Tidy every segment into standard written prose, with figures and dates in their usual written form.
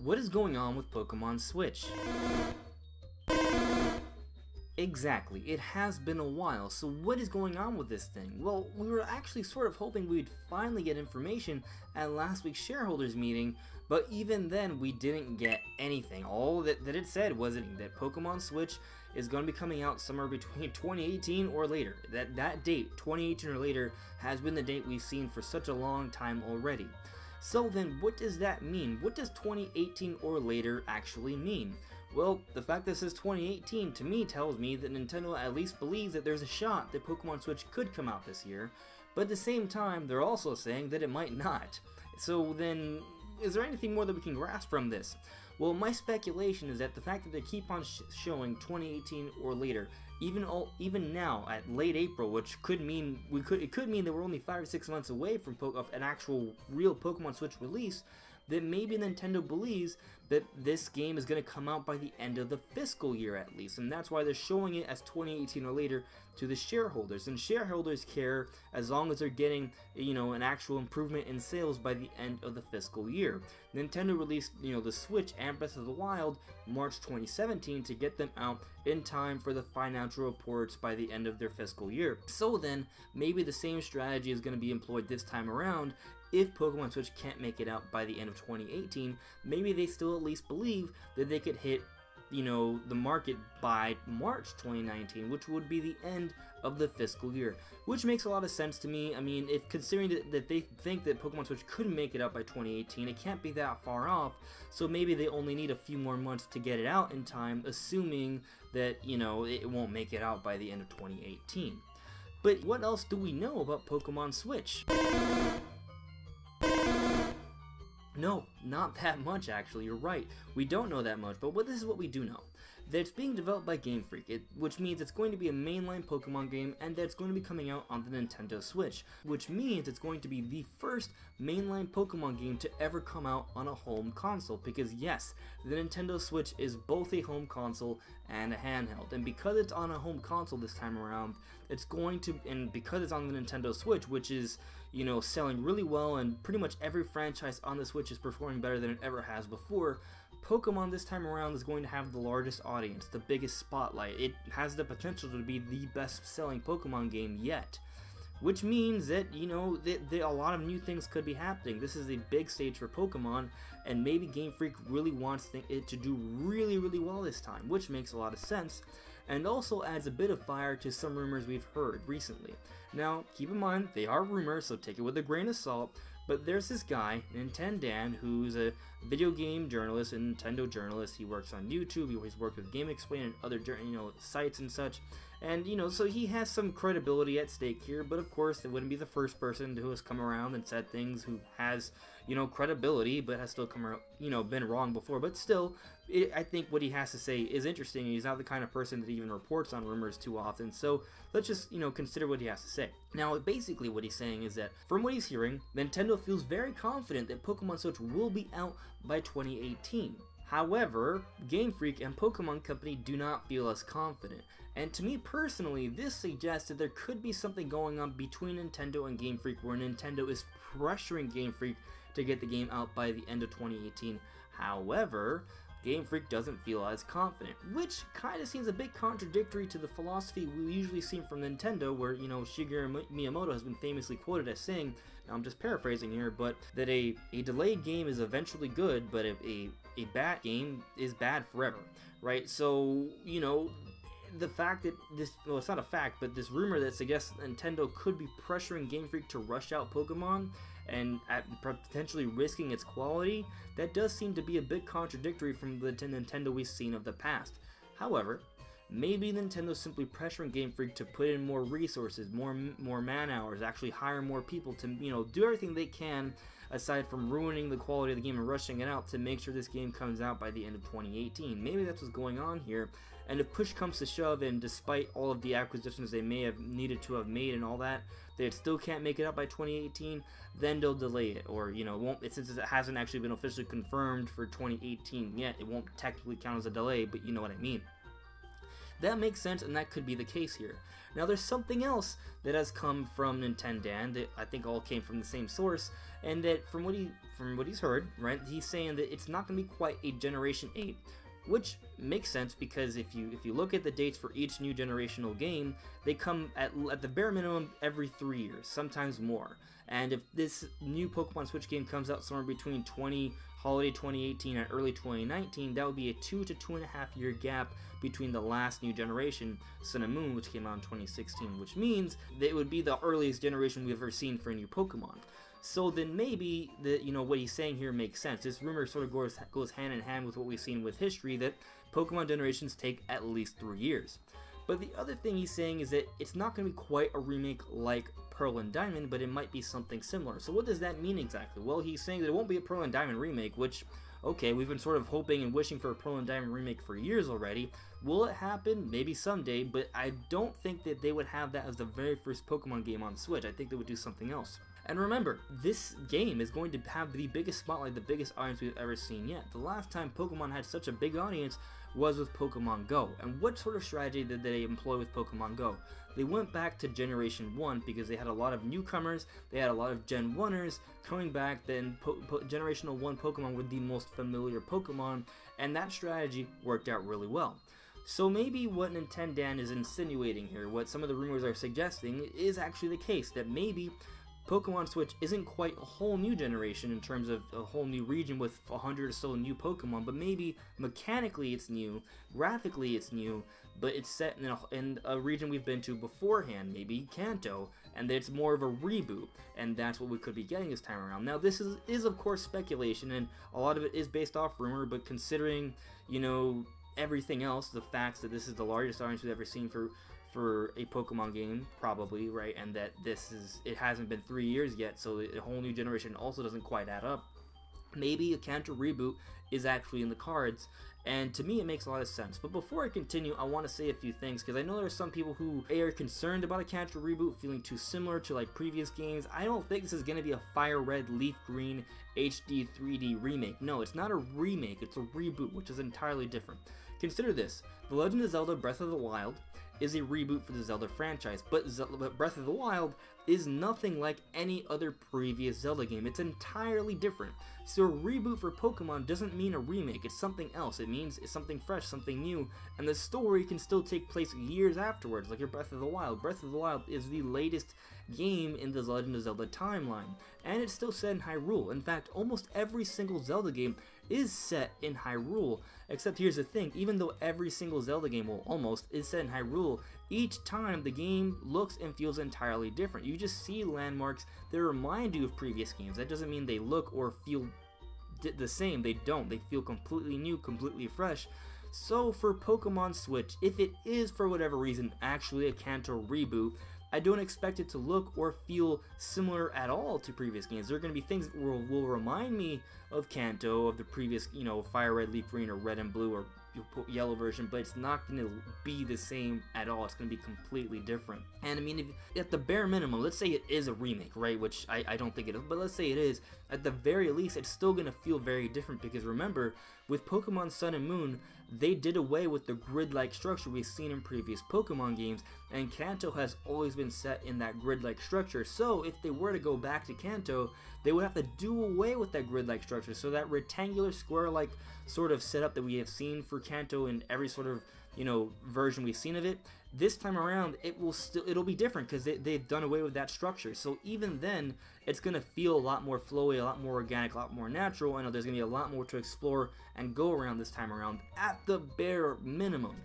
What is going on with Pokemon Switch? Exactly, it has been a while, so what is going on with this thing? Well, we were actually sort of hoping we'd finally get information at last week's shareholders meeting, but even then we didn't get anything. All that it said was that Pokemon Switch is going to be coming out somewhere between 2018 or later. That date, 2018 or later, has been the date we've seen for such a long time already. So then, what does that mean? What does 2018 or later actually mean? Well, the fact that it says 2018 to me tells me that Nintendo at least believes that there's a shot that Pokemon Switch could come out this year, but at the same time, they're also saying that it might not. So then, is there anything more that we can grasp from this? Well, my speculation is that the fact that they keep on showing 2018 or later, even now at late April, which could mean it could mean that we're only 5 or 6 months away from an actual real Pokemon Switch release, that maybe Nintendo believes that this game is going to come out by the end of the fiscal year at least, and that's why they're showing it as 2018 or later to the shareholders. And shareholders care as long as they're getting, an actual improvement in sales by the end of the fiscal year. Nintendo released, the Switch and Breath of the Wild March 2017 to get them out in time for the financial reports by the end of their fiscal year. So then, maybe the same strategy is going to be employed this time around. If Pokemon Switch can't make it out by the end of 2018, maybe they still at least believe that they could hit, the market by March 2019, which would be the end of the fiscal year, which makes a lot of sense to me. I mean, if considering that they think that Pokemon Switch could make it out by 2018, it can't be that far off, so maybe they only need a few more months to get it out in time, assuming that, it won't make it out by the end of 2018. But what else do we know about Pokemon Switch? No, not that much actually, you're right. We don't know that much, but this is what we do know. That it's being developed by Game Freak, which means it's going to be a mainline Pokemon game, and that it's going to be coming out on the Nintendo Switch, which means it's going to be the first mainline Pokemon game to ever come out on a home console, because yes, the Nintendo Switch is both a home console and a handheld, and because it's on a home console this time around, and because it's on the Nintendo Switch, which is, selling really well, and pretty much every franchise on the Switch is performing better than it ever has before, Pokemon this time around is going to have the largest audience, the biggest spotlight. It has the potential to be the best-selling Pokemon game yet. Which means that, a lot of new things could be happening. This is a big stage for Pokemon, and maybe Game Freak really wants it to do really, really well this time, which makes a lot of sense, and also adds a bit of fire to some rumors we've heard recently. Now, keep in mind, they are rumors, so take it with a grain of salt, but there's this guy, Nintendan, who's a video game journalist, a Nintendo journalist. He works on YouTube, he's worked with Game Explain and other, sites and such. And, so he has some credibility at stake here, but of course, it wouldn't be the first person who has come around and said things who has, credibility, but has still been wrong before. But still, I think what he has to say is interesting, and he's not the kind of person that even reports on rumors too often, so let's just, consider what he has to say. Now, basically what he's saying is that, from what he's hearing, Nintendo feels very confident that Pokemon Switch will be out by 2018. However, Game Freak and Pokemon Company do not feel as confident, and to me personally, this suggests that there could be something going on between Nintendo and Game Freak, where Nintendo is pressuring Game Freak to get the game out by the end of 2018. However, Game Freak doesn't feel as confident, which kind of seems a bit contradictory to the philosophy we usually see from Nintendo, where, Shigeru Miyamoto has been famously quoted as saying, now I'm just paraphrasing here, but that a delayed game is eventually good, but a bad game is bad forever, right? So, the fact that it's not a fact, but this rumor that suggests Nintendo could be pressuring Game Freak to rush out Pokemon and potentially risking its quality, that does seem to be a bit contradictory from the Nintendo we've seen of the past. However, maybe Nintendo's simply pressuring Game Freak to put in more resources, more man hours, actually hire more people to, do everything they can aside from ruining the quality of the game and rushing it out to make sure this game comes out by the end of 2018. Maybe that's what's going on here, and if push comes to shove, and despite all of the acquisitions they may have needed to have made and all that, they still can't make it out by 2018, then they'll delay it, or, since it hasn't actually been officially confirmed for 2018 yet, it won't technically count as a delay, but you know what I mean. That makes sense, and that could be the case here. Now there's something else that has come from Nintendo that I think all came from the same source, and that from what he's heard, right, he's saying that it's not going to be quite a Generation 8, which makes sense because if you look at the dates for each new generational game, they come at the bare minimum every 3 years, sometimes more. And if this new Pokemon Switch game comes out somewhere between holiday 2018 and early 2019, that would be a 2 to 2.5 year gap between the last new generation, Sun and Moon, which came out in 2016, which means that it would be the earliest generation we've ever seen for a new Pokemon. So then maybe what he's saying here makes sense. This rumor sort of goes hand in hand with what we've seen with history, that Pokemon generations take at least 3 years. But the other thing he's saying is that it's not going to be quite a remake like Pearl and Diamond, but it might be something similar. So what does that mean exactly? Well, he's saying that it won't be a Pearl and Diamond remake, which, okay, we've been sort of hoping and wishing for a Pearl and Diamond remake for years already. Will it happen? Maybe someday, but I don't think that they would have that as the very first Pokemon game on Switch. I think they would do something else. And remember, this game is going to have the biggest spotlight, the biggest audience we've ever seen yet. The last time Pokemon had such a big audience was with Pokemon Go. And what sort of strategy did they employ with Pokemon Go? They went back to Generation 1 because they had a lot of newcomers, they had a lot of Gen 1ers coming back, then Generational 1 Pokemon were the most familiar Pokemon, and that strategy worked out really well. So maybe what Nintendo is insinuating here, what some of the rumors are suggesting, is actually the case, that maybe Pokemon Switch isn't quite a whole new generation in terms of a whole new region with 100 or so new Pokemon, but maybe mechanically it's new, graphically it's new, but it's set in a region we've been to beforehand, maybe Kanto, and it's more of a reboot, and that's what we could be getting this time around. Now this is of course speculation, and a lot of it is based off rumor, but considering, everything else, the facts that this is the largest audience we've ever seen for a Pokemon game, probably, right, and that it hasn't been 3 years yet, so a whole new generation also doesn't quite add up. Maybe a Kanto Reboot is actually in the cards, and to me it makes a lot of sense. But before I continue, I want to say a few things, because I know there are some people who are concerned about a Kanto Reboot feeling too similar to like previous games. I don't think this is going to be a Fire Red, Leaf Green HD 3D remake. No, it's not a remake, it's a reboot, which is entirely different. Consider this: The Legend of Zelda Breath of the Wild is a reboot for the Zelda franchise, but Breath of the Wild is nothing like any other previous Zelda game. It's entirely different. So a reboot for Pokemon doesn't mean a remake, it's something else. It means it's something fresh, something new, and the story can still take place years afterwards, like your Breath of the Wild. Breath of the Wild is the latest game in the Legend of Zelda timeline, and it's still set in Hyrule. In fact, almost every single Zelda game is set in Hyrule, except here's the thing: even though every single Zelda game, well, almost, is set in Hyrule, each time the game looks and feels entirely different. You just see landmarks that remind you of previous games. That doesn't mean they look or feel the same. They don't. They feel completely new, completely fresh. So for Pokemon Switch, if it is for whatever reason actually a Kanto Reboot, I don't expect it to look or feel similar at all to previous games. There are going to be things that will remind me of Kanto, of the previous, Fire Red, Leaf Green, or Red and Blue, or Yellow version, but it's not going to be the same at all. It's going to be completely different. And I mean, if, at the bare minimum, let's say it is a remake, right, which I don't think it is, but let's say it is, at the very least, it's still going to feel very different, because remember, with Pokemon Sun and Moon, they did away with the grid-like structure we've seen in previous Pokemon games, and Kanto has always been set in that grid-like structure. So if they were to go back to Kanto, they would have to do away with that grid-like structure. So that rectangular square-like sort of setup that we have seen for Kanto in every sort of version we've seen of it, this time around it'll be different, because they've done away with that structure. So even then, it's going to feel a lot more flowy, a lot more organic, a lot more natural. I know there's going to be a lot more to explore and go around this time around, at the bare minimum.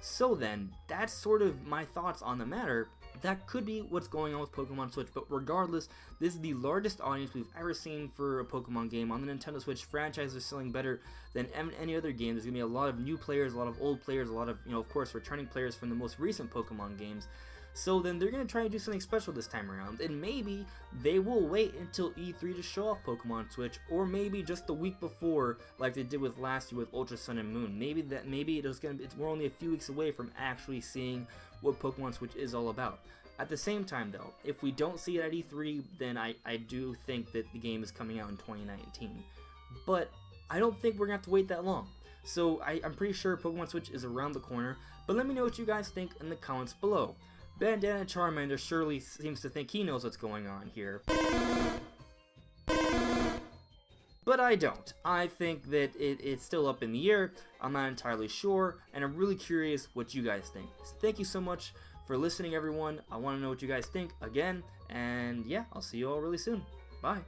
So then, that's sort of my thoughts on the matter. That could be what's going on with Pokemon Switch, but regardless, this is the largest audience we've ever seen for a Pokemon game. On the Nintendo Switch, franchise is selling better than any other game. There's going to be a lot of new players, a lot of old players, a lot of, of course, returning players from the most recent Pokemon games. So then they're going to try and do something special this time around, and maybe they will wait until E3 to show off Pokemon Switch, or maybe just the week before, like they did with last year with Ultra Sun and Moon. Maybe we're only a few weeks away from actually seeing what Pokemon Switch is all about. At the same time, though, if we don't see it at E3, then I do think that the game is coming out in 2019. But I don't think we're going to have to wait that long. So I'm pretty sure Pokemon Switch is around the corner, But let me know what you guys think in the comments below. Bandana Charmander surely seems to think he knows what's going on here. But I don't. I think that it's still up in the air. I'm not entirely sure, and I'm really curious what you guys think. So thank you so much for listening, everyone. I want to know what you guys think again, and yeah, I'll see you all really soon. Bye.